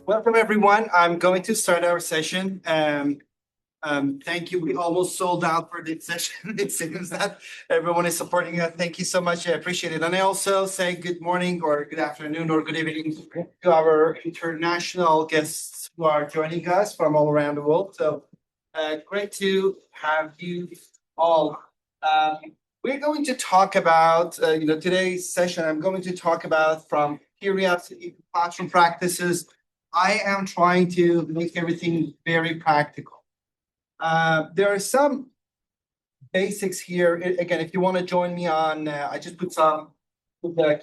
Welcome, everyone. I'm going to start our session. Thank you. We almost sold out for this session. It seems that everyone is supporting us. Thank you so much. I appreciate it. And I also say good morning or good afternoon or good evening to our international guests who are joining us from all around the world. So great to have you all. We're going to talk about, today's session, I'm going to talk about from curiosity to classroom practices. I am trying to make everything very practical. There are some basics here. Again, if you want to join me on, I just put the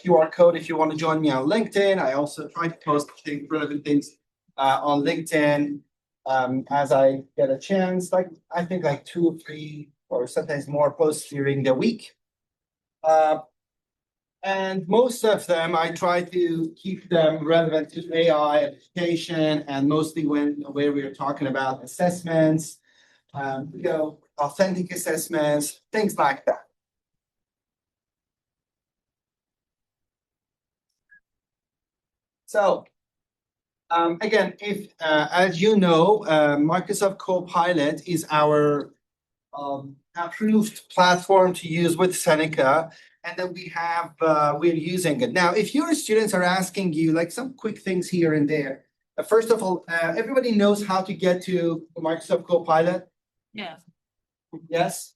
QR code if you want to join me on LinkedIn. I also try to post relevant things on LinkedIn as I get a chance. I think 2 or 3 or sometimes more posts during the week. And most of them, I try to keep them relevant to AI education, and mostly where we're talking about assessments, authentic assessments, things like that. So, again, if as you know, Microsoft Copilot is our approved platform to use with Seneca. And then we're using it. Now, if your students are asking you some quick things here and there, first of all, everybody knows how to get to Microsoft Copilot? Yeah. Yes?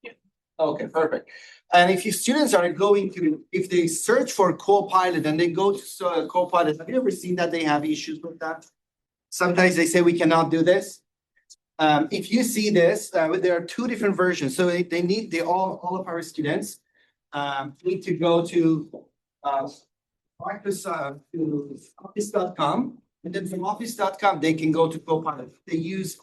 Yeah. Okay, perfect. And if your students are if they search for Copilot and they go to Copilot, have you ever seen that they have issues with that? Sometimes they say we cannot do this. If you see this, there are 2 different versions. So all of our students need to go to Microsoft to office.com, and then from office.com they can go to Copilot. They use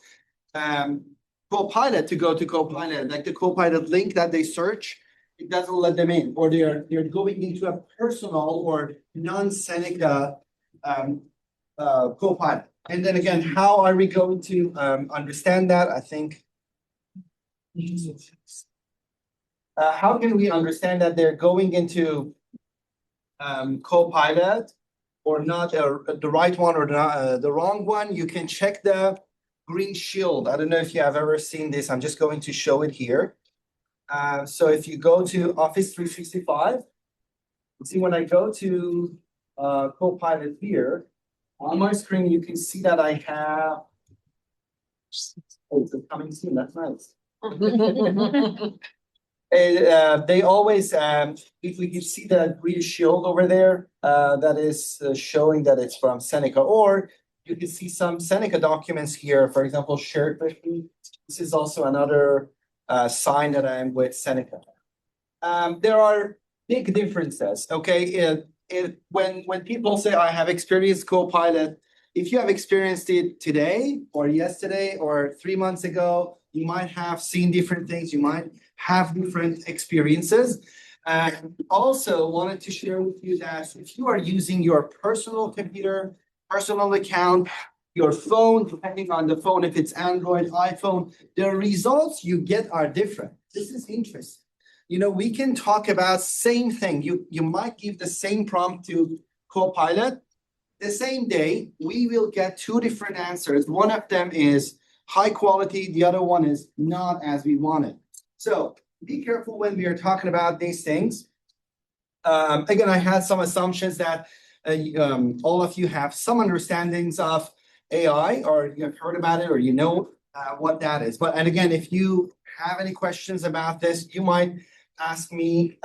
Copilot to go to Copilot, like the Copilot link that they search, it doesn't let them in, or they're going into a personal or non-Seneca Copilot. And then again, how are we going to understand that? I think. How can we understand that they're going into Copilot or not, the right one or the wrong one? You can check the green shield. I don't know if you have ever seen this. I'm just going to show it here. So if you go to Office 365, see when I go to Copilot here, on my screen, you can see that I have. Oh, it's coming soon. That's nice. They always, if we can see the green shield over there, that is showing that it's from Seneca, or you can see some Seneca documents here, for example, shared with me. This is also another sign that I'm with Seneca. There are big differences, okay? When people say I have experienced Copilot, if you have experienced it today or yesterday or 3 months ago, you might have seen different things. You might have different experiences. Also wanted to share with you that if you are using your personal computer, personal account, your phone, depending on the phone, if it's Android, iPhone, the results you get are different. This is interesting. We can talk about same thing. You might give the same prompt to Copilot. The same day, we will get 2 different answers. One of them is high quality. The other one is not as we wanted. So be careful when we are talking about these things. Again, I had some assumptions that all of you have some understandings of AI, or you have heard about it, or what that is. And again, if you have any questions about this, you might ask me,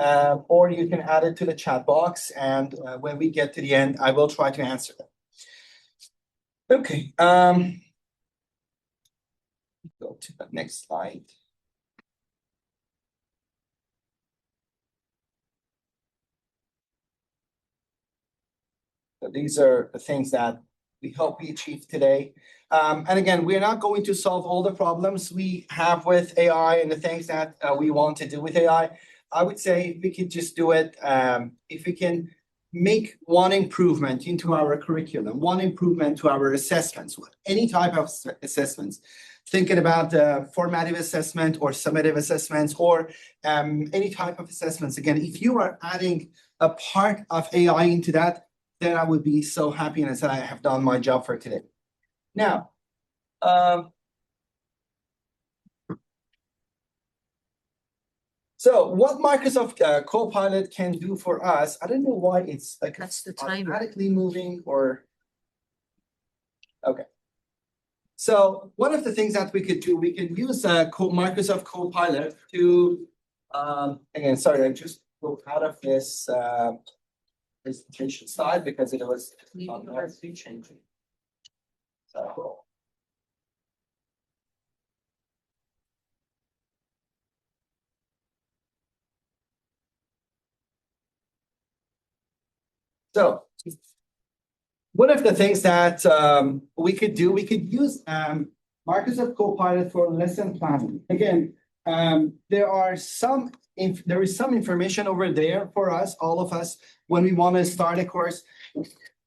or you can add it to the chat box, and when we get to the end, I will try to answer them. Okay. Go to the next slide. So these are the things that we hope we achieve today. And again, we're not going to solve all the problems we have with AI and the things that we want to do with AI. I would say if we could just do it, if we can make one improvement into our curriculum, one improvement to our assessments, any type of assessments, thinking about formative assessment or summative assessments or any type of assessments. Again, if you are adding a part of AI into that, then I would be so happy and I said, I have done my job for today. Now, so what Microsoft Copilot can do for us, I don't know why it's like That's the timer. automatically moving or, okay. So one of the things that we could do, we can use Microsoft Copilot to, again, sorry, I just broke out of this presentation slide because it was changing. So. So one of the things that we could do, we could use Microsoft Copilot for lesson planning. Again, there is some information over there for us, all of us, when we want to start a course.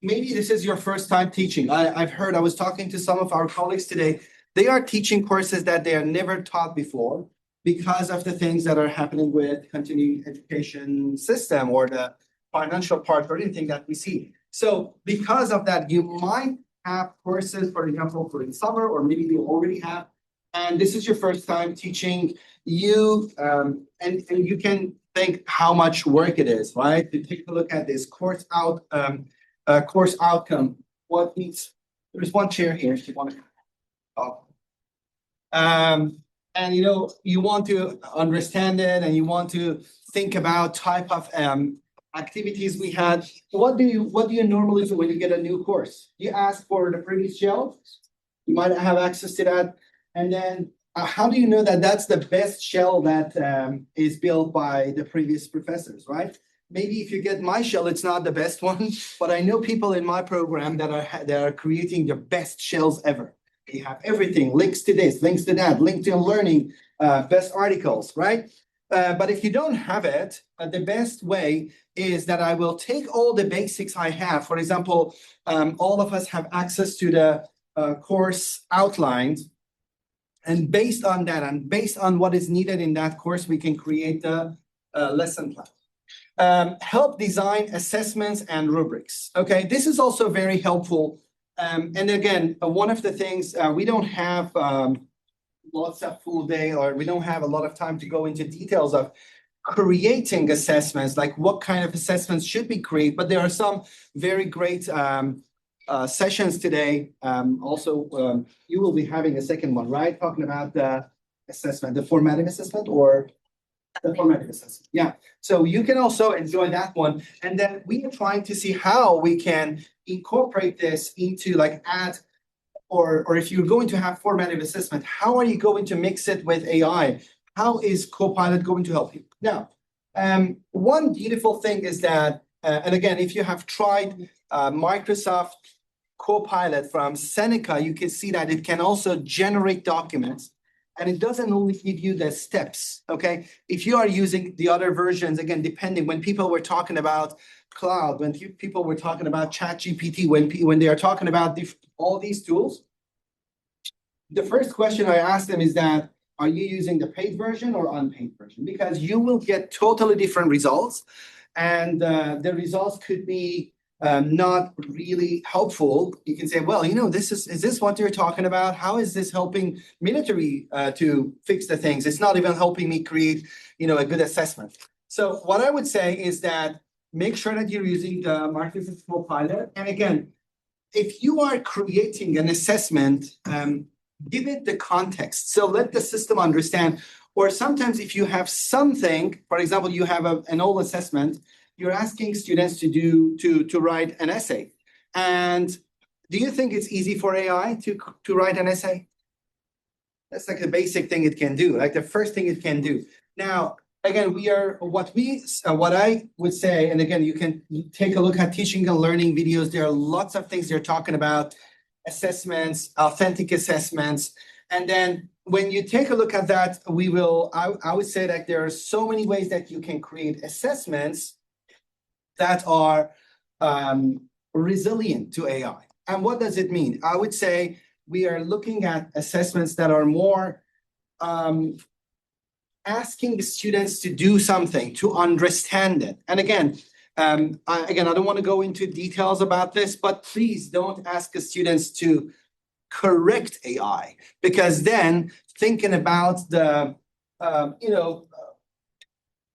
Maybe this is your first time teaching. I was talking to some of our colleagues today. They are teaching courses that they are never taught before because of the things that are happening with continuing education system or the financial part or anything that we see. So because of that, you might have courses, for example, for the summer, or maybe you already have, and this is your first time teaching you, and you can think how much work it is, right? To take a look at this course outcome. What needs? There's one chair here if you want to. Oh. And you want to understand it, and you want to think about type of activities we had. What do you normally do when you get a new course? You ask for the previous shell. You might have access to that, and then how do you know that that's the best shell that is built by the previous professors, right? Maybe if you get my shell, it's not the best one, but I know people in my program that are creating the best shells ever. They have everything, links to this, links to that, LinkedIn learning, best articles, right? But if you don't have it, the best way is that I will take all the basics I have. For example, all of us have access to the course outlines. And based on that, and based on what is needed in that course, we can create the lesson plan. Help design assessments and rubrics. Okay, this is also very helpful. And again, one of the things, we don't have lots of full day, or we don't have a lot of time to go into details of creating assessments, like what kind of assessments should be created, but there are some very great sessions today. Also, you will be having a second one, right? Talking about the assessment, the formative assessment, or the formative assessment. Yeah. So you can also enjoy that one. And then we are trying to see how we can incorporate this into add, or if you're going to have formative assessment, how are you going to mix it with AI? How is Copilot going to help you? Now, one beautiful thing is that, and again, if you have tried Microsoft Copilot from Seneca, you can see that it can also generate documents, and it doesn't only give you the steps, okay? If you are using the other versions, again, depending, when people were talking about cloud, when people were talking about ChatGPT, when they are talking about all these tools, the first question I ask them is that, are you using the paid version or unpaid version? Because you will get totally different results, and the results could be not really helpful. You can say, well, is this what you're talking about? How is this helping military to fix the things? It's not even helping me create, a good assessment. So what I would say is that make sure that you're using the Microsoft Copilot. And again, if you are creating an assessment, give it the context. So let the system understand. Or sometimes if you have something, for example, you have an old assessment, you're asking students to write an essay. And do you think it's easy for AI to write an essay? That's like the basic thing it can do, like the first thing it can do. Now, again, what I would say, and again, you can take a look at teaching and learning videos. There are lots of things they're talking about, assessments, authentic assessments. And then when you take a look at that, I would say that there are so many ways that you can create assessments that are resilient to AI. And what does it mean? I would say we are looking at assessments that are more asking the students to do something, to understand it. And again, Again, I don't want to go into details about this, but please don't ask the students to correct AI, because then thinking about the,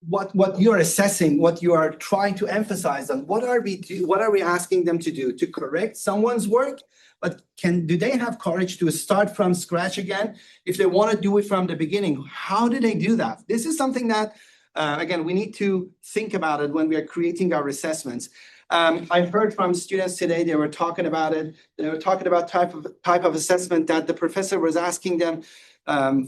what you're assessing, what you are trying to emphasize on, what are we asking them to do? To correct someone's work? But do they have courage to start from scratch again? If they want to do it from the beginning, how do they do that? This is something that, again, we need to think about it when we are creating our assessments. I've heard from students today, they were talking about it. They were talking about type of assessment that the professor was asking them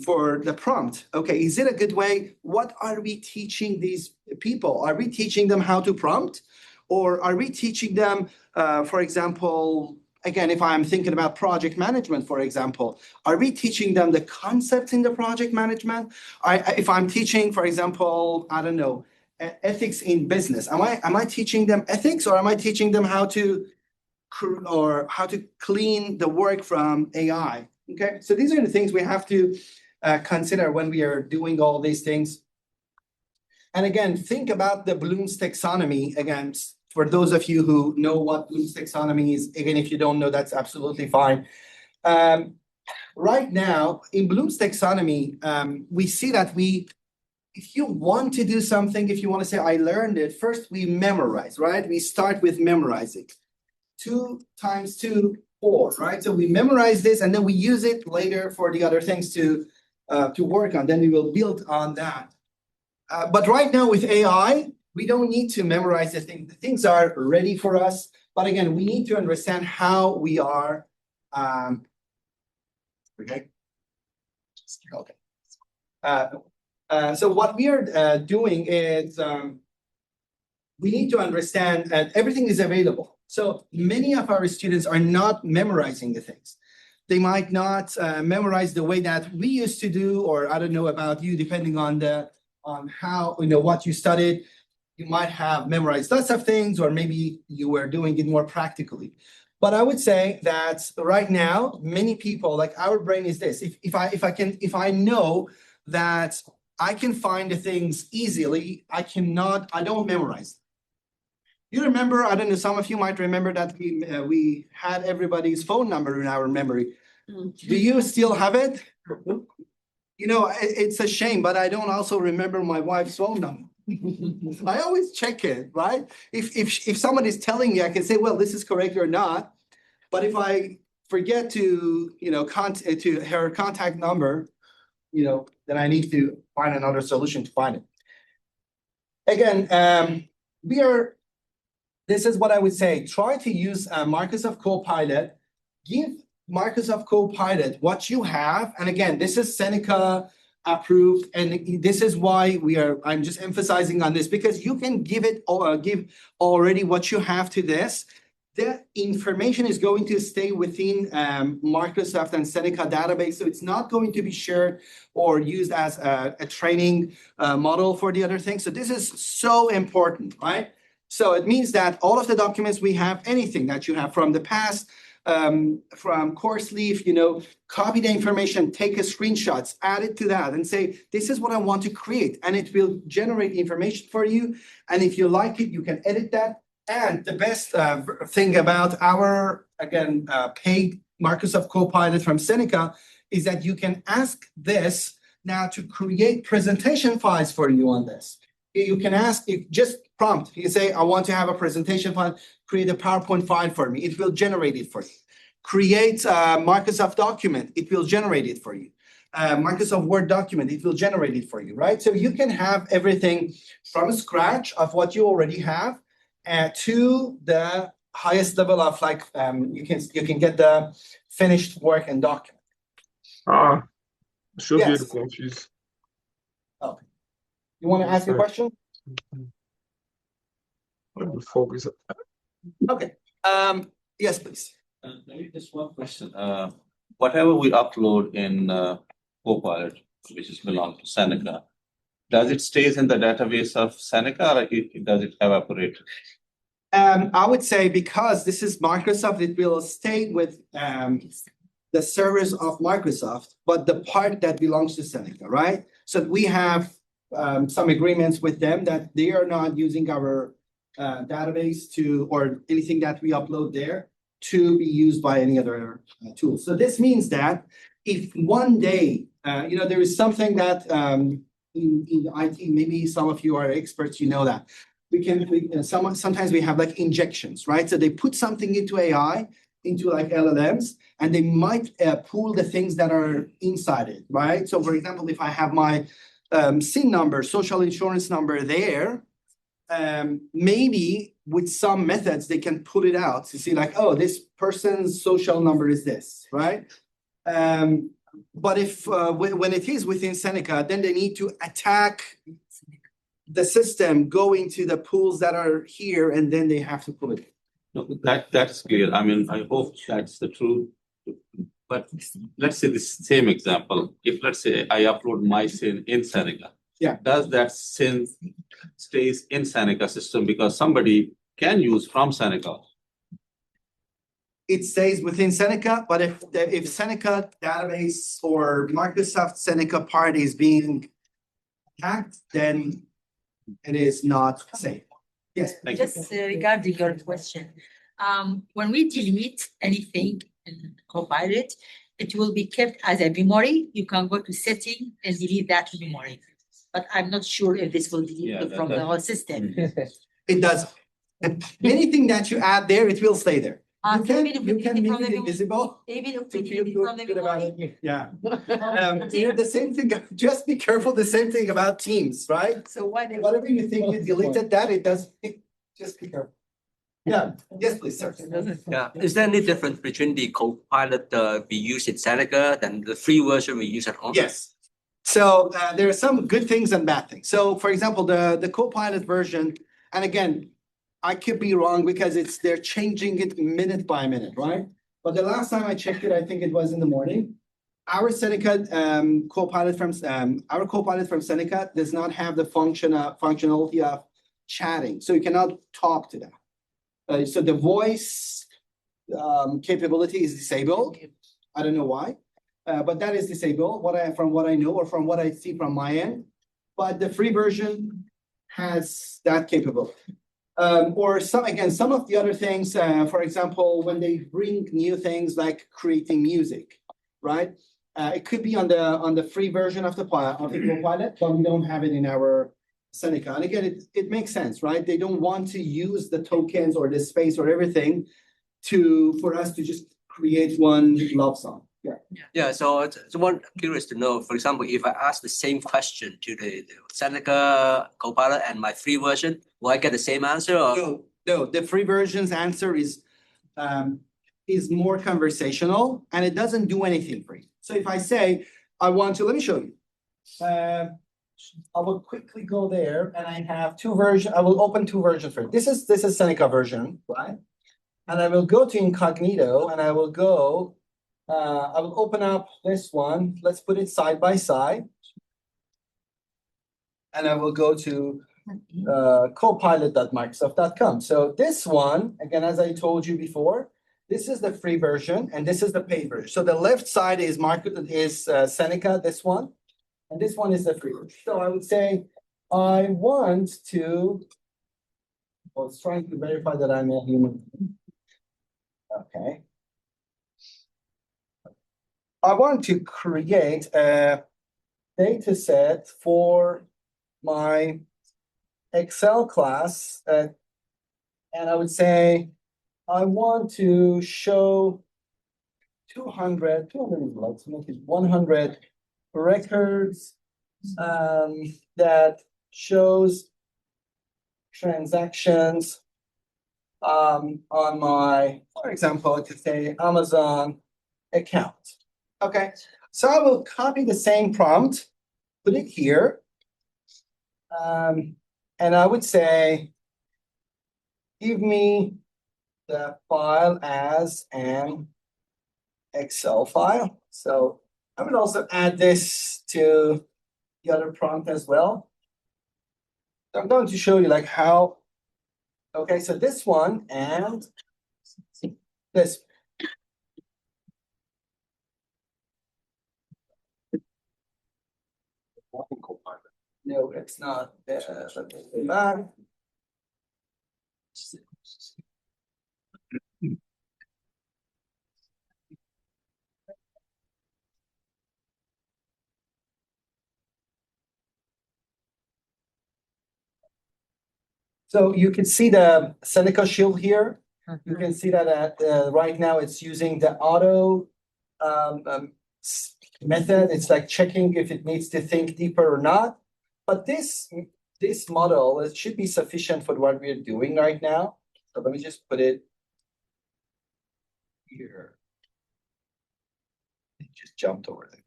for the prompt. Okay, is it a good way? What are we teaching these people? Are we teaching them how to prompt? Or are we teaching them, for example, again, if I'm thinking about project management, for example, are we teaching them the concepts in the project management? If I'm teaching, for example, I don't know, ethics in business, am I teaching them ethics, or am I teaching them how to clean the work from AI? Okay, so these are the things we have to consider when we are doing all these things. And again, think about the Bloom's taxonomy. Again, for those of you who know what Bloom's taxonomy is, again, if you don't know, that's absolutely fine. Right now, in Bloom's taxonomy, we see that if you want to do something, if you want to say, I learned it, first we memorize, right? We start with memorizing. 2 times 2, 4, right? So we memorize this, and then we use it later for the other things to work on. Then we will build on that. But right now with AI, we don't need to memorize the things. The things are ready for us. But again, we need to understand how we are. Okay. So what we are doing is we need to understand that everything is available. So many of our students are not memorizing the things. They might not memorize the way that we used to do, or I don't know about you, depending on how, what you studied. You might have memorized lots of things, or maybe you were doing it more practically. But I would say that right now, many people, like our brain is this. If I know that I can find the things easily, I don't memorize them. You remember, I don't know, some of you might remember that we had everybody's phone number in our memory. Do you still have it? It's a shame, but I don't also remember my wife's phone number. I always check it, right? If somebody's telling me, I can say, well, this is correct or not. But if I forget to, to her contact number, then I need to find another solution to find it. Again, this is what I would say. Try to use Microsoft Copilot. Give Microsoft Copilot what you have. And again, this is Seneca approved. And this is why I'm just emphasizing on this, because you can give already what you have to this. The information is going to stay within Microsoft and Seneca database. So it's not going to be shared or used as a training model for the other things. So this is so important, right? So it means that all of the documents we have, anything that you have from the past, from course leave, copy the information, take a screenshots, add it to that and say, this is what I want to create. And it will generate information for you. And if you like it, you can edit that. And the best thing about our, again, paid Microsoft Copilot from Seneca is that you can ask this now to create presentation files for you on this. You can ask, just prompt. You say, I want to have a presentation file, create a PowerPoint file for me. It will generate it for you. Create a Microsoft document. It will generate it for you. Microsoft Word document. It will generate it for you, right? So you can have everything from scratch of what you already have to the highest level of you can get the finished work and document. Should be confused. Okay. You want to ask a question? Focus. Okay. Yes, please. Maybe just one question. Whatever we upload in Copilot, which belongs to Seneca, does it stays in the database of Seneca, or does it evaporate? I would say because this is Microsoft, it will stay with the servers of Microsoft, but the part that belongs to Seneca, right? So we have some agreements with them that they are not using our database or anything that we upload there to be used by any other tool. So this means that if one day, there is something that in IT, maybe some of you are experts, you know that. Sometimes we have like injections, right? So they put something into AI, into like LLMs, and they might pull the things that are inside it, right? So for example, if I have my SIN number, social insurance number there, maybe with some methods they can pull it out to see like, oh, this person's social number is this, right? But if when it is within Seneca, then they need to attack the system, go into the pools that are here, and then they have to pull it. No, that's clear. I mean, I hope that's the truth. But let's say the same example. If let's say I upload my SIN in Seneca, Yeah. does that SIN stays in Seneca system because somebody can use from Seneca? It stays within Seneca, but if Seneca database or Microsoft Seneca part is being hacked, then it is not safe. Yes. Thank you. Just regarding your question, when we delete anything in Copilot, it will be kept as a memory. You can go to setting and delete that memory. But I'm not sure if this will delete Yeah, it from the whole system. It does. Anything that you add there, it will stay there. You can, Even if you we can delete it make from it the invisible. Even if To we feel delete it from the good about memory. it. Yeah. The same thing, just be careful, the same thing about Teams, right? So why they? Whatever you think you deleted that, it does, just be careful. Yeah, yes, please, sir. Yeah, is there any difference between the Copilot we use in Seneca than the free version we use at home? Yes. So there are some good things and bad things. So for example, the Copilot version, and again, I could be wrong because they're changing it minute by minute, right? But the last time I checked it, I think it was in the morning. Our Seneca Copilot from Seneca does not have the functionality of chatting, so you cannot talk to them. So the voice capability is disabled. I don't know why, but that is disabled. From what I know or from what I see from my end, but the free version has that capability. Or some of the other things, for example, when they bring new things like creating music, right? It could be on the free version of the Copilot, but we don't have it in our Seneca. And again, it makes sense, right? They don't want to use the tokens or the space or everything for us to just create one love song. Yeah. Yeah, so one curious to know, for example, if I ask the same question to the Seneca Copilot and my free version, will I get the same answer? Or? No, the free version's answer is more conversational and it doesn't do anything for you. So if I say, let me show you. I will quickly go there and I have two versions. I will open two versions for it. This is Seneca version, right? And I will go to incognito and I will open up this one. Let's put it side by side. And I will go to copilot.microsoft.com. So this one, again, as I told you before, this is the free version and this is the paid version. So the left side is Seneca, this one. And this one is the free version. So I would say, I was trying to verify that I'm a human. Okay. I want to create a data set for my Excel class. And I would say, I want to show 200, let's make it 100 records that shows transactions on my, for example, I could say Amazon account. Okay, so I will copy the same prompt, put it here, and I would say, give me the file as an Excel file. So I would also add this to the other prompt as well. So I'm going to show you like how, okay, so this one and this. No, it's not. Let me go back. So you can see the Seneca shield here. You can see that right now it's using the auto method. It's like checking if it needs to think deeper or not. But this model, it should be sufficient for what we're doing right now. So let me just put it here. It just jumped over there.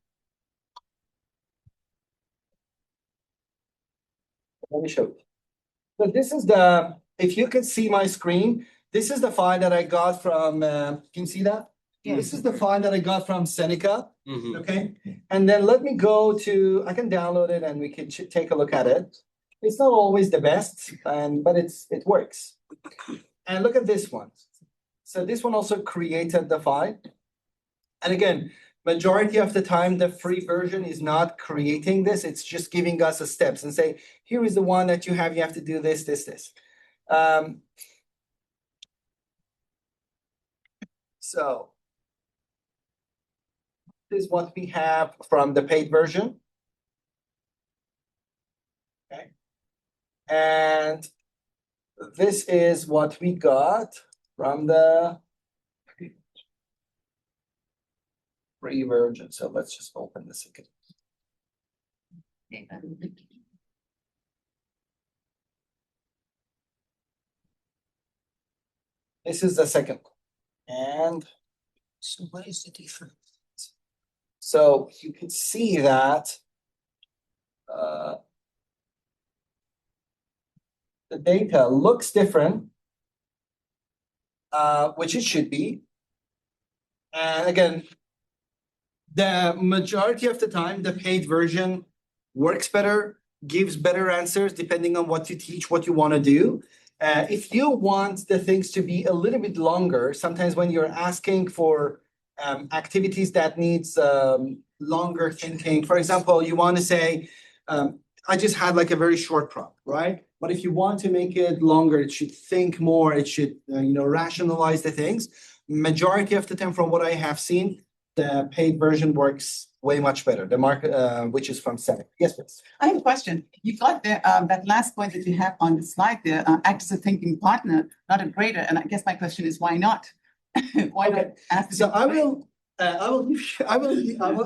Let me show you. So this is the, if you can see my screen, this is the file that I got from, can you see that? Yes. This is the file that I got from Seneca, Mhm. okay? And then let me go to, I can download it and we can take a look at it. It's not always the best, but it works. And look at this one. So this one also created the file. And again, majority of the time, the free version is not creating this. It's just giving us the steps and say, here is the one that you have to do this, this, this. So this is what we have from the paid version. Okay. And this is what we got from the free version. So let's just open this again. This is the second one. And so what is the difference? So you can see that the data looks different, which it should be. And again, the majority of the time, the paid version works better, gives better answers depending on what you teach, what you want to do. If you want the things to be a little bit longer, sometimes when you're asking for activities that needs longer thinking, for example, you want to say, I just had like a very short prompt, right? But if you want to make it longer, it should think more, it should rationalize the things. Majority of the time from what I have seen, the paid version works way much better. The market, which is from Seneca. Yes, please. I have a question. You got the, that last point that you have on the slide there, act as a thinking partner, not a grader. And I guess my question is, why not? Why Okay. not ask? So I will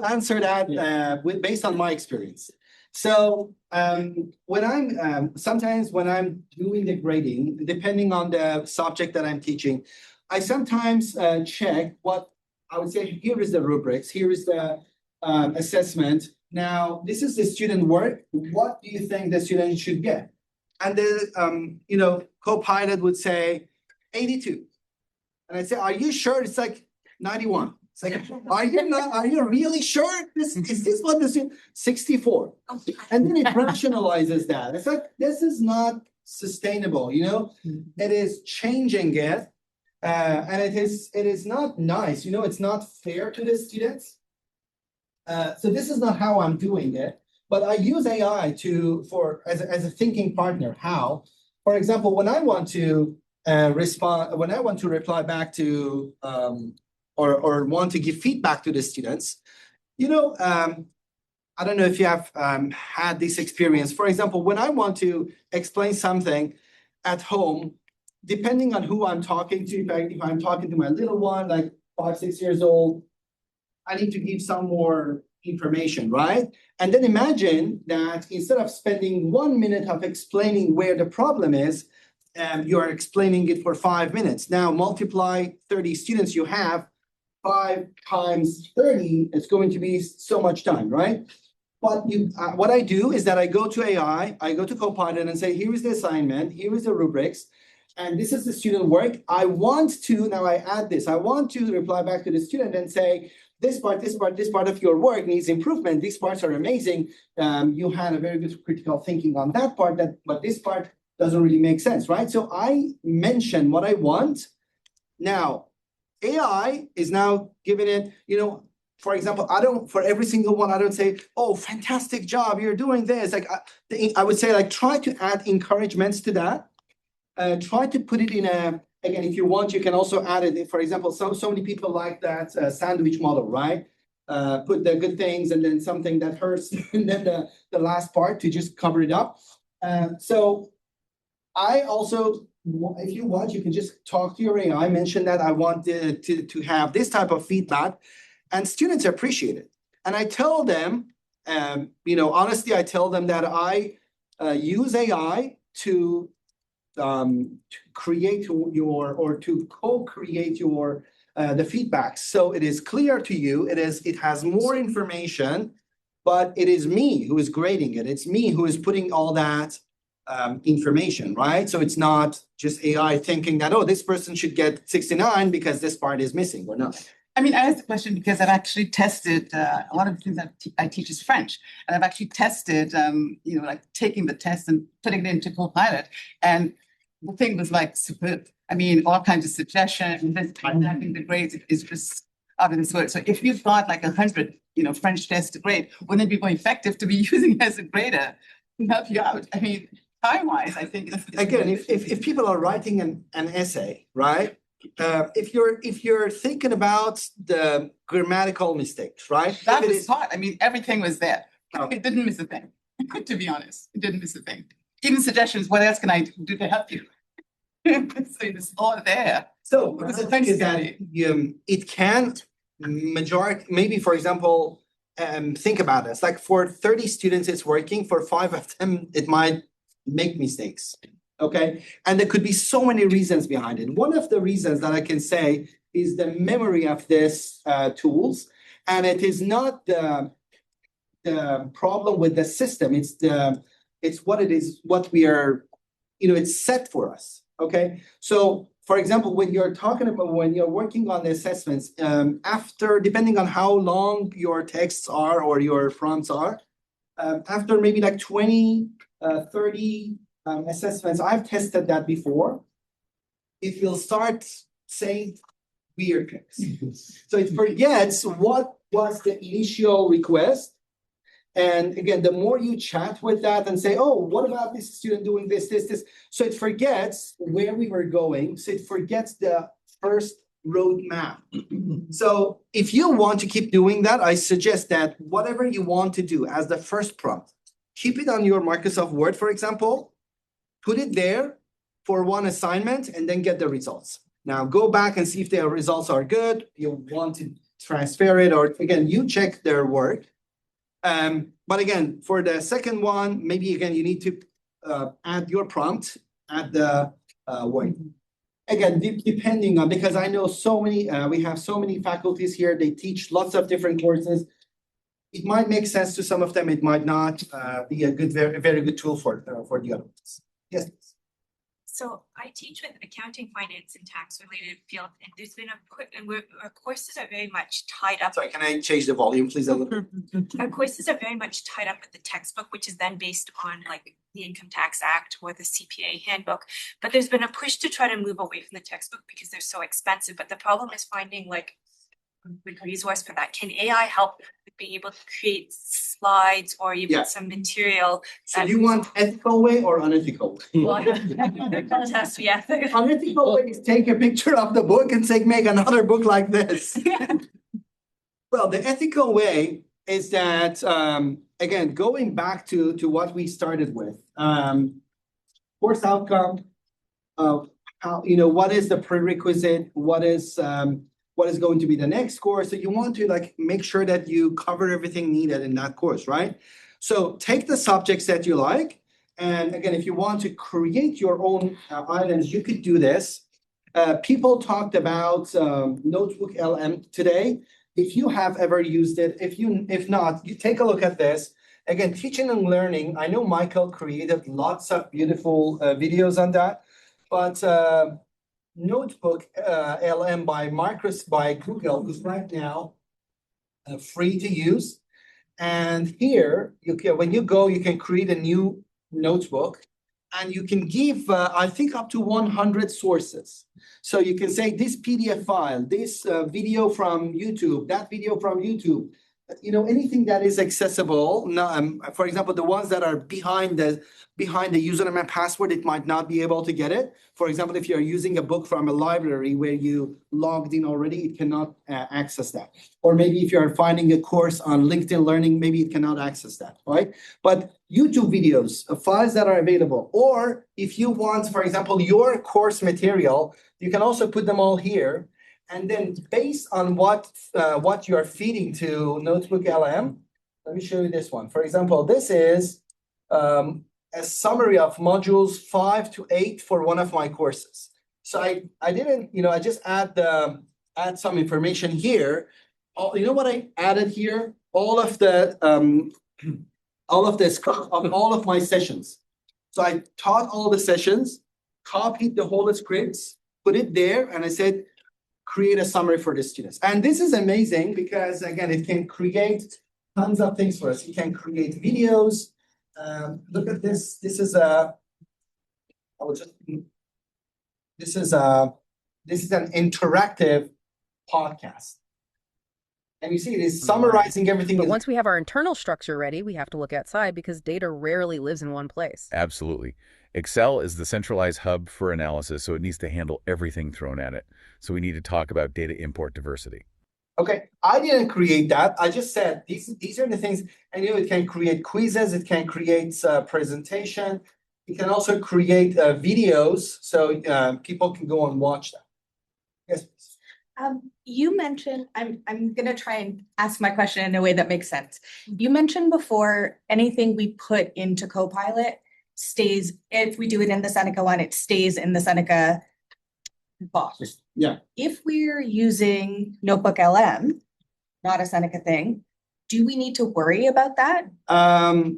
answer that based on my experience. So when I'm sometimes when I'm doing the grading, depending on the subject that I'm teaching, I sometimes check what I would say. Here is the rubrics. Here is the assessment. Now this is the student work. What do you think the student should get? And the Copilot would say 82, and I say, "Are you sure?" It's like 91. It's like, are you really sure? Is this what this is? 64. And then it rationalizes that. It's like, this is not sustainable, It is changing it. And it is not nice, it's not fair to the students. So this is not how I'm doing it. But I use AI as a thinking partner. How? For example, when I want to reply back to or want to give feedback to the students, I don't know if you have had this experience. For example, when I want to explain something at home, depending on who I'm talking to, if I'm talking to my little one, like 5, 6 years old, I need to give some more information, right? And then imagine that instead of spending 1 minute of explaining where the problem is, you are explaining it for 5 minutes. Now multiply 30 students you have, 5 times 30, it's going to be so much time, right? But what I do is that I go to AI, I go to Copilot and say, here is the assignment, here is the rubrics, and this is the student work. Now I add this, I want to reply back to the student and say, this part of your work needs improvement. These parts are amazing. You had a very good critical thinking on that part, but this part doesn't really make sense, right? So I mention what I want. Now, AI is now giving it, for example, for every single one, I don't say, oh, fantastic job, you're doing this. Like I would say, like, try to add encouragements to that. try to put it in a, again, if you want, you can also add it. For example, so many people like that sandwich model, right? Put the good things and then something that hurts, and then the last part to just cover it up. So I also, if you want, you can just talk to your AI. I mentioned that I wanted to have this type of feedback, and students appreciate it. And I tell them, honestly, I tell them that I use AI to create to co-create your the feedback. So it is clear to you, it has more information, but it is me who is grading it. It's me who is putting all that information, right? So it's not just AI thinking that, oh, this person should get 69 because this part is missing or not. I mean, I asked the question because I've actually tested one of the things that I teach is French, and I've actually tested, like taking the test and putting it into Copilot, and the thing was like superb. I mean, all kinds of suggestions, and I think the grades is just out of this world. So if you've got like 100, French tests to grade, wouldn't it be more effective to be using it as a grader to help you out? I mean, time-wise, I think it's again, if people are writing an essay, right? If you're thinking about the grammatical mistakes, right? That was hard. I mean, everything was there. It didn't miss a thing. To be honest, it didn't miss a thing. Even suggestions. What else can I do to help you? So it's all there. So the thing is that it can maybe, for example, think about this. Like for 30 students, it's working. For 5 of them, it might make mistakes. Okay, and there could be so many reasons behind it. One of the reasons that I can say is the memory of this tools, and it is not the problem with the system. It's what it is, what we are, it's set for us. Okay, so for example, when you're working on the assessments, after, depending on how long your texts are or your prompts are, after maybe like 20, 30 assessments, I've tested that before, it will start saying weird things. So it forgets what was the initial request. And again, the more you chat with that and say, oh, what about this student doing this? So it forgets where we were going. So it forgets the first roadmap. So if you want to keep doing that, I suggest that whatever you want to do as the first prompt, keep it on your Microsoft Word, for example, put it there for one assignment and then get the results. Now go back and see if their results are good. You want to transfer it, or again, you check their work. But again, for the second one, maybe again, you need to add your prompt at the word. Again, depending on, because I know so many, we have so many faculties here, they teach lots of different courses. It might make sense to some of them, it might not be a good, very good tool for the other ones. Yes. So I teach with accounting, finance, and tax related field, and there's been our courses are very much tied up. Sorry, can I change the volume, please? Our courses are very much tied up with the textbook, which is then based on like the Income Tax Act or the CPA handbook. But there's been a push to try to move away from the textbook because they're so expensive. But the problem is finding like a good resource for that. Can AI help with being able to create slides or even some material? So you want ethical way or unethical way? Well, test, yeah. Unethical way is take a picture of the book and say, make another book like this. Well, the ethical way is that, again, going back to what we started with, course outcome, how, what is the prerequisite, what is going to be the next course. So you want to like make sure that you cover everything needed in that course, right? So take the subjects that you like. And again, if you want to create your own items, you could do this. People talked about Notebook LM today. If you have ever used it, if not, you take a look at this. Again, teaching and learning. I know Michael created lots of beautiful videos on that, but Notebook LM by Google is right now free to use. And here, when you go, you can create a new notebook and you can give, I think, up to 100 sources. So you can say this PDF file, this video from YouTube, that video from YouTube, anything that is accessible. No, for example, the ones that are behind the username and password, it might not be able to get it. For example, if you're using a book from a library where you logged in already, it cannot access that. Or maybe if you're finding a course on LinkedIn Learning, maybe it cannot access that, right? But YouTube videos, files that are available, or if you want, for example, your course material, you can also put them all here. And then based on what you are feeding to Notebook LM, let me show you this one. For example, this is a summary of modules 5 to 8 for one of my courses. So I didn't, I just add some information here. You know what I added here? All of the script of all of my sessions. So I taught all the sessions, copied the whole scripts, put it there, and I said, create a summary for the students. And this is amazing because, again, it can create tons of things for us. You can create videos. Look at this. This is an interactive podcast. And you see it is summarizing everything. But once we have our internal structure ready, we have to look outside because data rarely lives in one place. Absolutely. Excel is the centralized hub for analysis, so it needs to handle everything thrown at it. So we need to talk about data import diversity. Okay, I didn't create that. I just said these are the things, and it can create quizzes, it can create presentation, it can also create videos, so people can go and watch them. Yes, please. You mentioned, I'm gonna try and ask my question in a way that makes sense. You mentioned before anything we put into Copilot stays, if we do it in the Seneca one, it stays in the Seneca box. Yeah. If we're using Notebook LM, not a Seneca thing, do we need to worry about that? Well,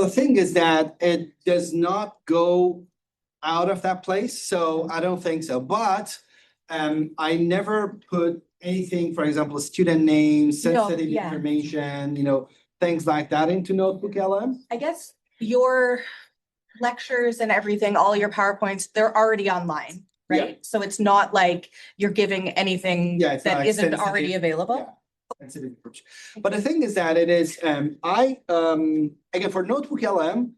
the thing is that it does not go out of that place, so I don't think so. But I never put anything, for example, student names, sensitive information, things like that into Notebook LM. I guess your lectures and everything, all your PowerPoints, they're already online, right? Yeah. So it's not like you're giving anything It's that not isn't sensitive. already available. Yeah. Sensitive approach. But the thing is that it is, again, for Notebook LM,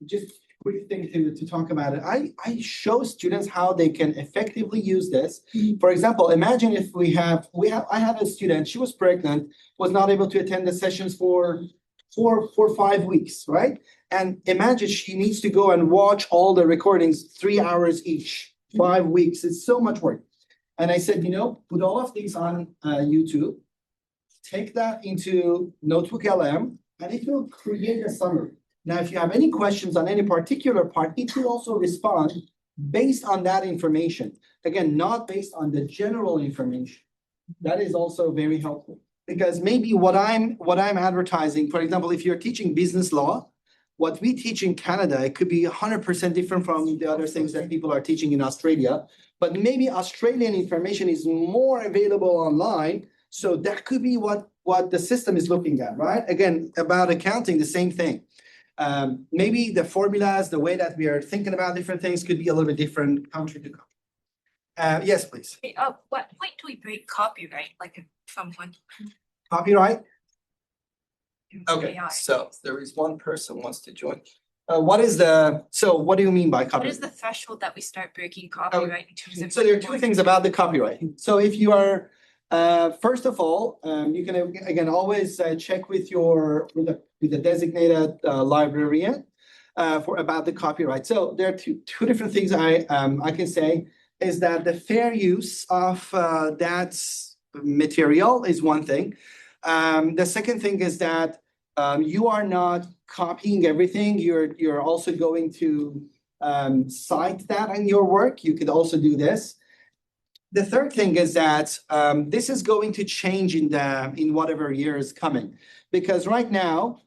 just quick thing to talk about it. I show students how they can effectively use this. For example, imagine if I had a student, she was pregnant, was not able to attend the sessions for 5 weeks, right? And imagine she needs to go and watch all the recordings 3 hours each, 5 weeks. It's so much work. And I said, put all of these on YouTube, take that into Notebook LM, and it will create a summary. Now, if you have any questions on any particular part, it will also respond based on that information. Again, not based on the general information. That is also very helpful because maybe what I'm advertising, for example, if you're teaching business law, what we teach in Canada, it could be 100% different from the other things that people are teaching in Australia. But maybe Australian information is more available online. So that could be what the system is looking at, right? Again, about accounting, the same thing. Maybe the formulas, the way that we are thinking about different things could be a little bit different country to country. Yes, please. What point do we break copyright, like from one? Copyright? Okay, AI? so there is one person who wants to join. What do you mean by copyright? What is the threshold that we start breaking copyright in terms of? So there are two things about the copyright. So if you are, first of all, you can again always check with the designated librarian about the copyright. So there are two different things I can say is that the fair use of that material is one thing. The second thing is that you are not copying everything. You're also going to cite that in your work. You could also do this. The third thing is that this is going to change in whatever year is coming, because right now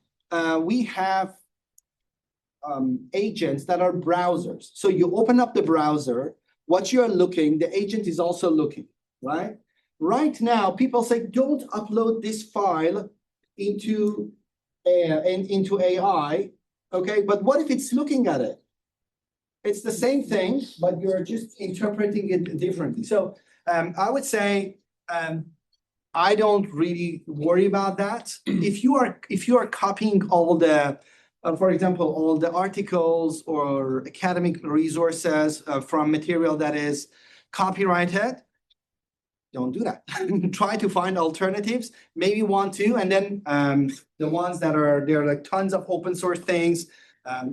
we have agents that are browsers. So you open up the browser, what you're looking, the agent is also looking, right? Right now, people say, don't upload this file into AI, okay? But what if it's looking at it? It's the same thing, but you're just interpreting it differently. So I would say I don't really worry about that. If you are copying all the, for example, all the articles or academic resources from material that is copyrighted, don't do that. Try to find alternatives, maybe one, two, and then the ones that there are like tons of open source things,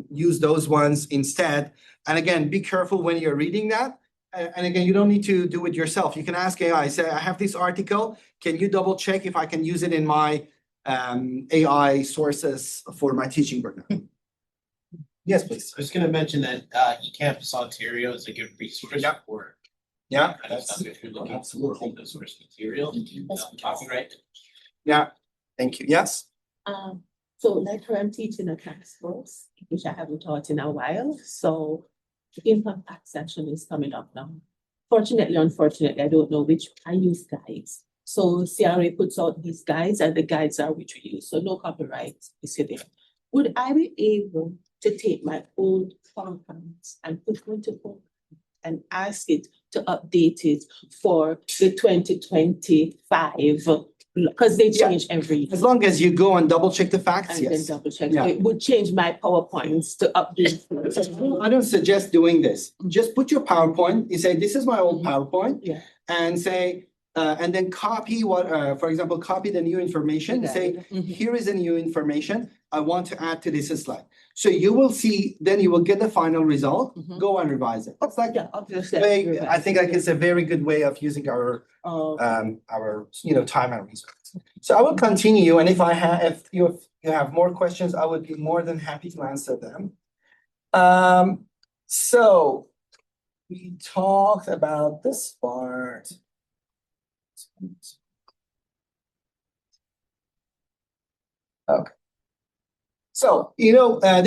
use those ones instead. And again, be careful when you're reading that. And again, you don't need to do it yourself. You can ask AI, say, I have this article. Can you double check if I can use it in my AI sources for my teaching program? Yes, please. I was gonna mention that eCampus Ontario is a good resource for. Yeah. If you're looking for open source material, copyright. Yeah, thank you. Yes. So like her, I'm teaching a tax course, which I haven't taught in a while, so the income tax section is coming up now. Fortunately, unfortunately, I don't know which, I use guides. So CRA puts out these guides and the guides are which we use, so no copyright is there. Would I be able to take my old PowerPoints and put them into PowerPoint and ask it to update it for the 2025? Because they change every year. As long as you go and double check the facts, And then yes. double check. Yeah. It would change my PowerPoints to update. I don't suggest doing this. Just put your PowerPoint, you say, this is my old PowerPoint. Yeah. And say, and then copy what, for example, copy the new information, say, Mhm. here is the new information I want to add to this slide. So you will see, then you will get the final result, Mhm. go and revise it. It's like, Yeah, obviously. I think like it's a very good way of using our time and resources. So I will continue, and if you have more questions, I would be more than happy to answer them. So we talked about this part. Okay. So,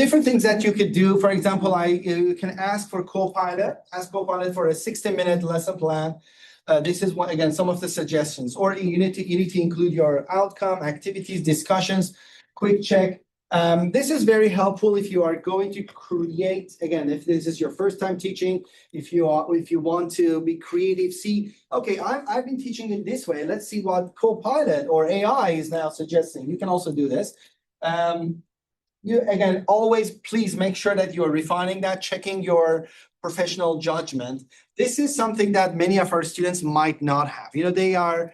different things that you could do. For example, you can ask Copilot for a 60-minute lesson plan. This is one, again, some of the suggestions. Or you need to include your outcome, activities, discussions, quick check. This is very helpful if you are going to create, again, if this is your first time teaching, if you want to be creative, see, okay, I've been teaching it this way. Let's see what Copilot or AI is now suggesting. You can also do this. Again, always please make sure that you're refining that, checking your professional judgment. This is something that many of our students might not have. They are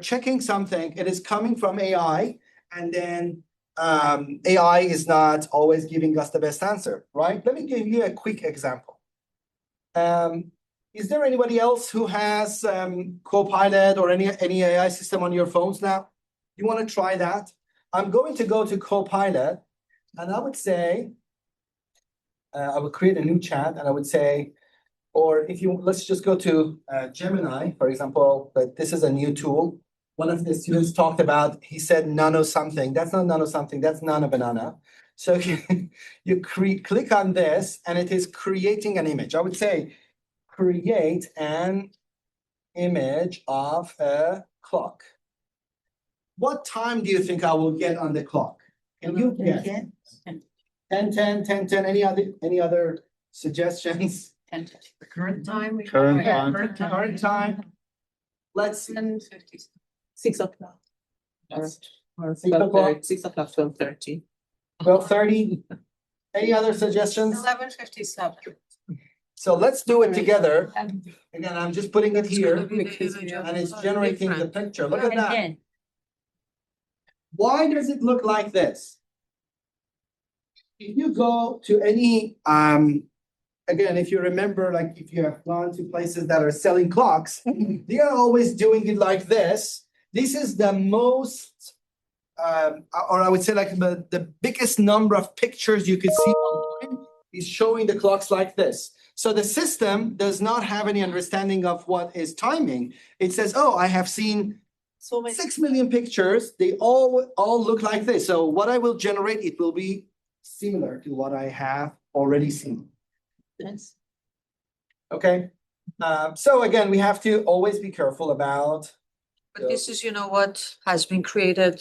checking something, it is coming from AI, and then AI is not always giving us the best answer, right? Let me give you a quick example. Is there anybody else who has Copilot or any AI system on your phones now? You want to try that? I'm going to go to Copilot, and I would say, I would create a new chat, and I would say, or let's just go to Gemini, for example, but this is a new tool. One of the students talked about, he said nano something. That's not nano something, that's nano banana. So you click on this, and it is creating an image. I would say, create an image of a clock. What time do you think I will get on the clock? Can you guess? 10, any other suggestions? The current time. Current time. Let's see. 6 o'clock. Yes. Or 6 o'clock. 6 o'clock, 12:30. 12:30. Any other suggestions? 11:57. So let's do it together. Again, I'm just putting it here, and it's generating the picture. Look at that. Again, Why does it look like this? If you go to any, again, if you remember, like if you have gone to places that are selling clocks, they are always doing it like this. This is the most, or I would say like the biggest number of pictures you could see online is showing the clocks like this. So the system does not have any understanding of what is timing. It says, oh, I have seen 6 million pictures. They all look like this. So what I will generate, it will be similar to what I have already seen. Yes. Okay. So again, we have to always be careful about. But this is, what has been created,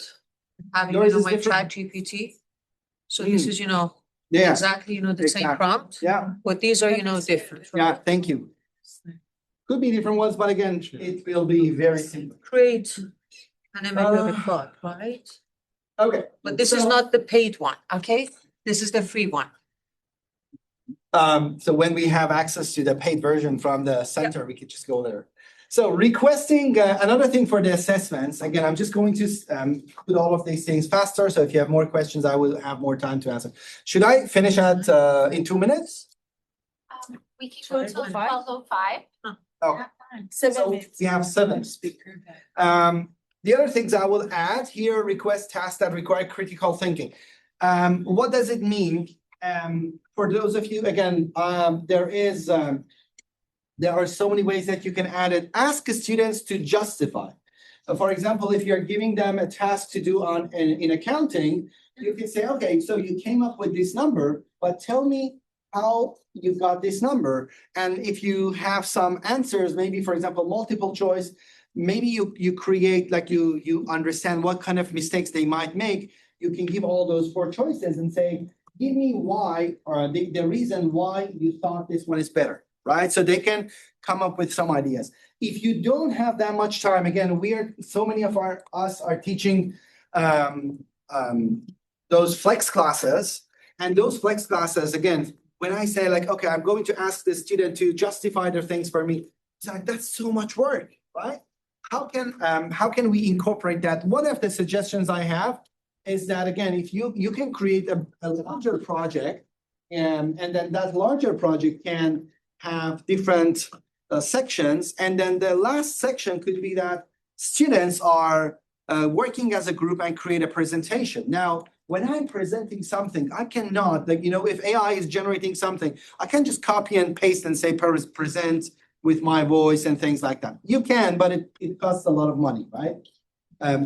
having, Yours is my different. chat GPT. So this is, Yeah. exactly, the same Exactly. prompt, Yeah. but these are, different. Yeah. Thank you. Could be different ones, but again, it will be very similar. Create And I make a report, right? Okay. But this is So- not the paid one, okay? This is the free one. So when we have access to the paid version from the center, we could just go there. So requesting, another thing for the assessments, again, I'm just going to put all of these things faster. So if you have more questions, I will have more time to answer. Should I finish at in 2 minutes? We can go till 12:05. Oh, 7 so minutes. we have 7. The other things I will add here, request tasks that require critical thinking. What does it mean? For those of you, again, there are so many ways that you can add it. Ask students to justify. For example, if you're giving them a task to do in accounting, you can say, okay, so you came up with this number, but tell me how you got this number. And if you have some answers, maybe, for example, multiple choice, maybe you create, like you understand what kind of mistakes they might make. You can give all those 4 choices and say, give me why, or the reason why you thought this one is better, right? So they can come up with some ideas. If you don't have that much time, again, so many of us are teaching those flex classes, and those flex classes, again, when I say like, okay, I'm going to ask the student to justify their things for me, it's like, that's so much work, right? How can we incorporate that? One of the suggestions I have is that, again, if you can create a larger project, and then that larger project can have different sections, and then the last section could be that students are working as a group and create a presentation. Now, when I'm presenting something, I cannot, like, if AI is generating something, I can just copy and paste and say present with my voice and things like that. You can, but it costs a lot of money, right?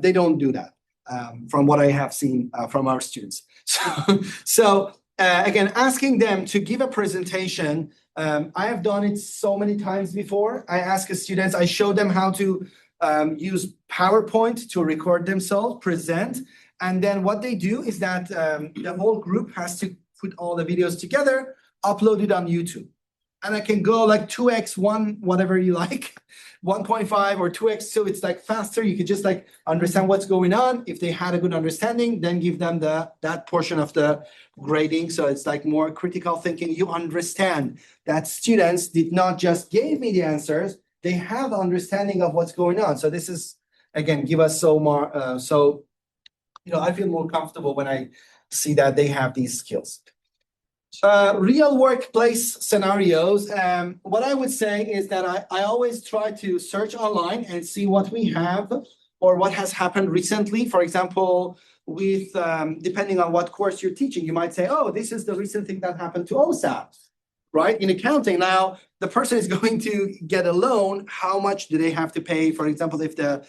They don't do that. From what I have seen from our students. So again, asking them to give a presentation, I have done it so many times before. I ask students, I show them how to use PowerPoint to record themselves, present, and then what they do is that the whole group has to put all the videos together, upload it on YouTube. And I can go like 2x, 1, whatever you like, 1.5 or 2x. So it's like faster. You could just like understand what's going on. If they had a good understanding, then give them that portion of the grading. So it's like more critical thinking. You understand that students did not just give me the answers. They have understanding of what's going on. So this is, again, give us I feel more comfortable when I see that they have these skills. Real workplace scenarios. What I would say is that I always try to search online and see what we have or what has happened recently. For example, with depending on what course you're teaching, you might say, oh, this is the recent thing that happened to OSAP, right? In accounting, now the person is going to get a loan. How much do they have to pay? For example, if the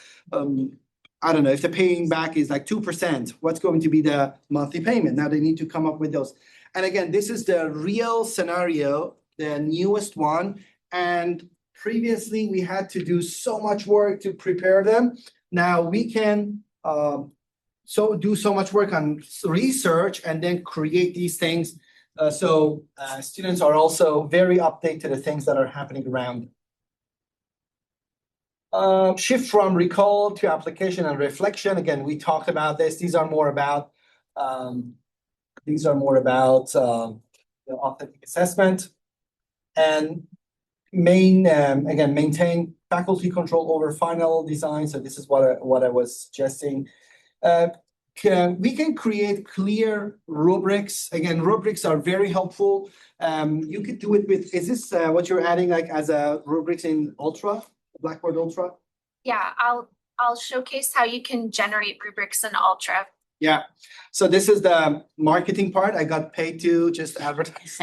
if the paying back is like 2%, what's going to be the monthly payment? Now they need to come up with those. And again, this is the real scenario, the newest one. And previously, we had to do so much work to prepare them. Now we can do so much work on research and then create these things. So students are also very updated to the things that are happening around. Shift from recall to application and reflection. Again, we talked about this. These are more about authentic assessment and maintain faculty control over final design. So this is what I was suggesting. We can create clear rubrics. Again, rubrics are very helpful. You could do it with, is this what you're adding like as a rubrics in Ultra, Blackboard Ultra? Yeah, I'll showcase how you can generate rubrics in Ultra. Yeah. So this is the marketing part. I got paid to just advertise.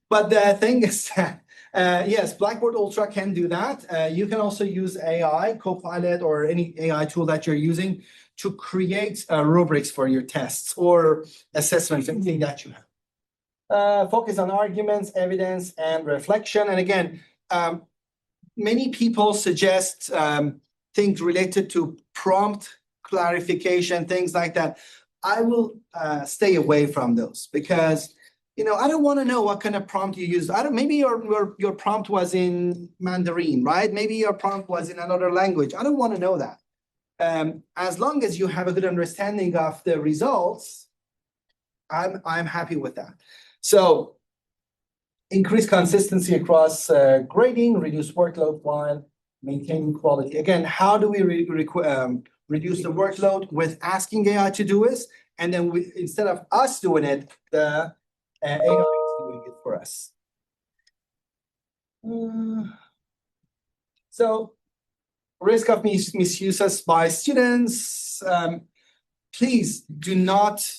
But the thing is that, yes, Blackboard Ultra can do that. You can also use AI, Copilot, or any AI tool that you're using to create rubrics for your tests or assessments, anything that you have. Focus on arguments, evidence, and reflection. And again, many people suggest things related to prompt clarification, things like that. I will stay away from those because, I don't want to know what kind of prompt you use. Maybe your prompt was in Mandarin, right? Maybe your prompt was in another language. I don't want to know that. As long as you have a good understanding of the results, I'm happy with that. So increase consistency across grading, reduce workload while maintaining quality. Again, how do we reduce the workload? With asking AI to do this, and then instead of us doing it, the AI is doing it for us. So risk of misuses by students. Please do not,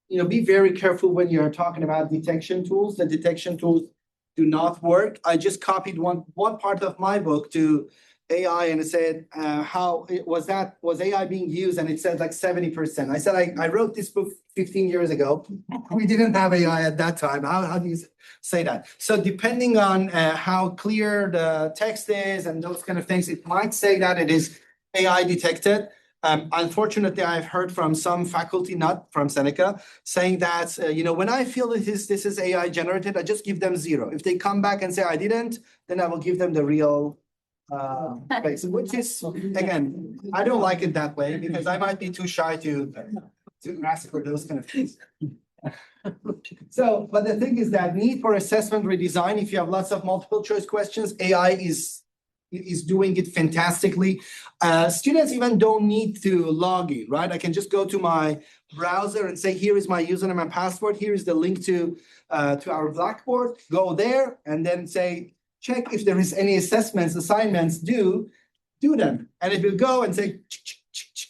be very careful when you're talking about detection tools. The detection tools do not work. I just copied one part of my book to AI, and it said how it was AI being used, and it said like 70%. I said I wrote this book 15 years ago. We didn't have AI at that time. How do you say that? So depending on how clear the text is and those kind of things, it might say that it is AI detected. Unfortunately, I've heard from some faculty, not from Seneca, saying that, when I feel that this is AI generated, I just give them 0. If they come back and say I didn't, then I will give them the real place, which is, again, I don't like it that way because I might be too shy to ask for those kind of things. So, but the thing is that need for assessment redesign, if you have lots of multiple choice questions, AI is doing it fantastically. Students even don't need to log in, right? I can just go to my browser and say, here is my username and password. Here is the link to our Blackboard. Go there and then say, check if there is any assignments due, do them. And it will go and say,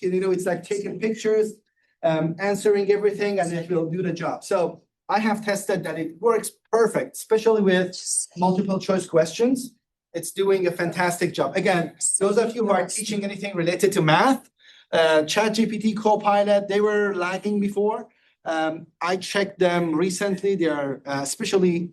it's like taking pictures, answering everything, and it will do the job. So I have tested that it works perfect, especially with multiple choice questions. It's doing a fantastic job. Again, those of you who are teaching anything related to math, ChatGPT, Copilot, they were lagging before. I checked them recently. They are especially,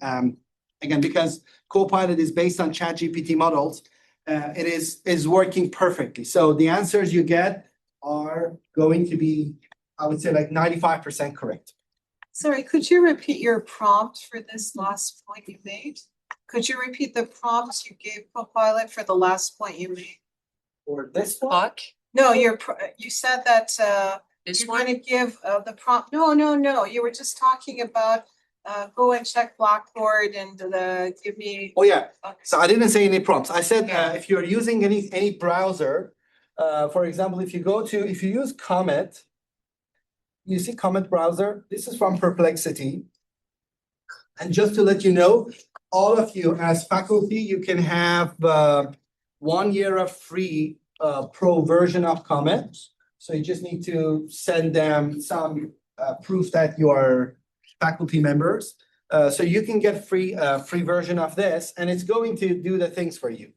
again, because Copilot is based on ChatGPT models, it is working perfectly. So the answers you get are going to be, I would say, like 95% correct. Sorry, could you repeat your prompt for this last point you made? Could you repeat the prompts you gave Copilot for the last point you made? For this one? No, you said that you're going to give the prompt. No. You were just talking about go and check Blackboard and give me. Oh yeah. So I didn't say any prompts. I said if you're using any browser, for example, if you use Comet, you see Comet browser. This is from Perplexity. And just to let you know, all of you as faculty, you can have 1 year of free pro version of Comet. So you just need to send them some proof that you are faculty members. So you can get free version of this, and it's going to do the things for you.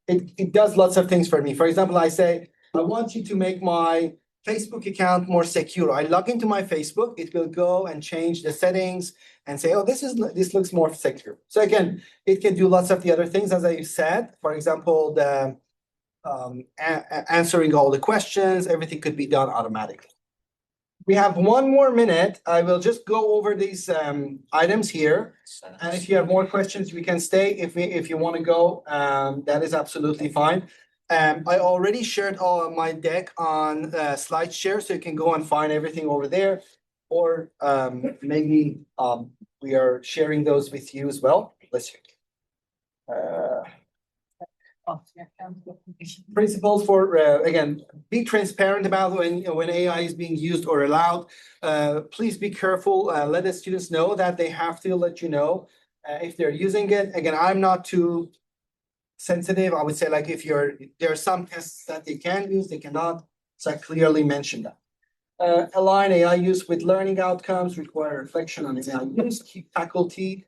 It does lots of things for me. For example, I say, I want you to make my Facebook account more secure. I log into my Facebook, it will go and change the settings and say, oh, this looks more secure. So again, it can do lots of the other things, as I said. For example, the answering all the questions, everything could be done automatically. We have 1 more minute. I will just go over these items here. And if you have more questions, we can stay. If you want to go, that is absolutely fine. I already shared all of my deck on SlideShare, so you can go and find everything over there. Or maybe we are sharing those with you as well. Let's see. Principles for, again, be transparent about when AI is being used or allowed. Please be careful. Let the students know that they have to let you know if they're using it. Again, I'm not too sensitive. I would say, like, there are some tests that they can use, they cannot. So I clearly mentioned that. Align AI use with learning outcomes, require reflection on AI use, keep faculty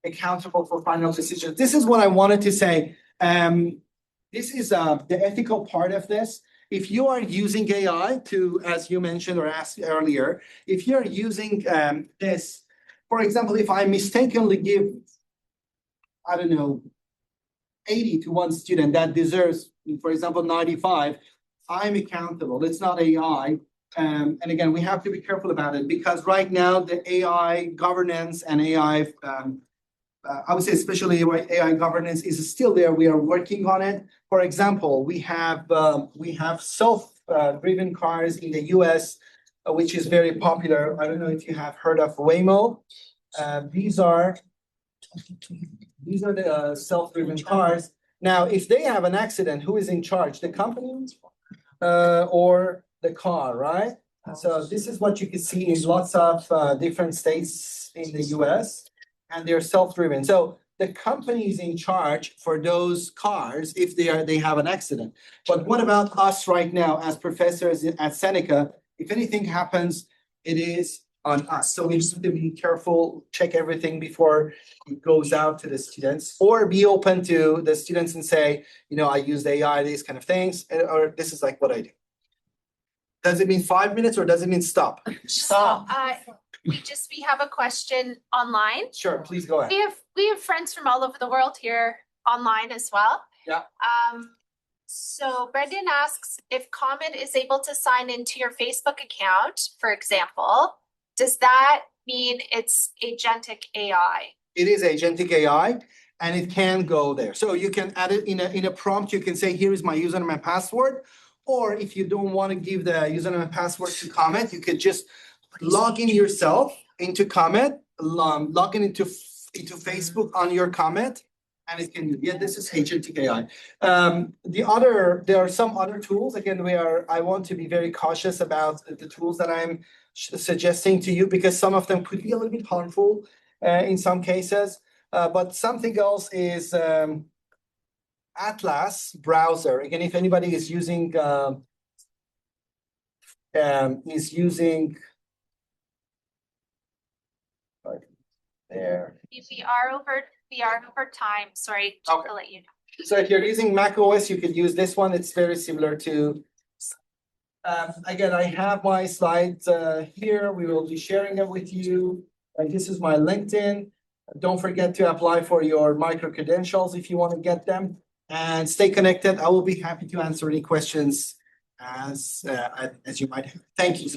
accountable for final decisions. This is what I wanted to say. This is the ethical part of this. If you are using AI to, as you mentioned or asked earlier, if you're using this, for example, if I mistakenly give, I don't know, 80 to one student that deserves, for example, 95, I'm accountable. It's not AI. And again, we have to be careful about it because right now the AI governance and AI I would say especially AI governance is still there. We are working on it. For example, we have self-driven cars in the US, which is very popular. I don't know if you have heard of Waymo. These are the self-driven cars. Now, if they have an accident, who is in charge? The company or the car, right? So this is what you can see in lots of different states in the US, and they're self-driven. So the company is in charge for those cars if they have an accident. But what about us right now as professors at Seneca? If anything happens, it is on us. So we just have to be careful, check everything before it goes out to the students, or be open to the students and say, I use AI, these kind of things, or this is like what I do. Does it mean 5 minutes or does it mean stop? Stop. We have a question online. Sure, please go ahead. We have friends from all over the world here online as well. Yeah. So Brendan asks if Comment is able to sign into your Facebook account, for example, does that mean it's agentic AI? It is agentic AI, and it can go there. So you can add it in a prompt. You can say, here is my username and password. Or if you don't want to give the username and password to Comment, you could just log in yourself into Comment, log in into Facebook on your Comment, and it can, this is agentic AI. There are some other tools. Again, I want to be very cautious about the tools that I'm suggesting to you, because some of them could be a little bit harmful in some cases. But something else is Atlas browser. Again, if anybody is using there. We are over time. Sorry to let you know. So if you're using Mac OS, you could use this one. It's very similar to. Again, I have my slides here. We will be sharing them with you. And this is my LinkedIn. Don't forget to apply for your micro credentials if you want to get them. And stay connected. I will be happy to answer any questions as you might have. Thank you.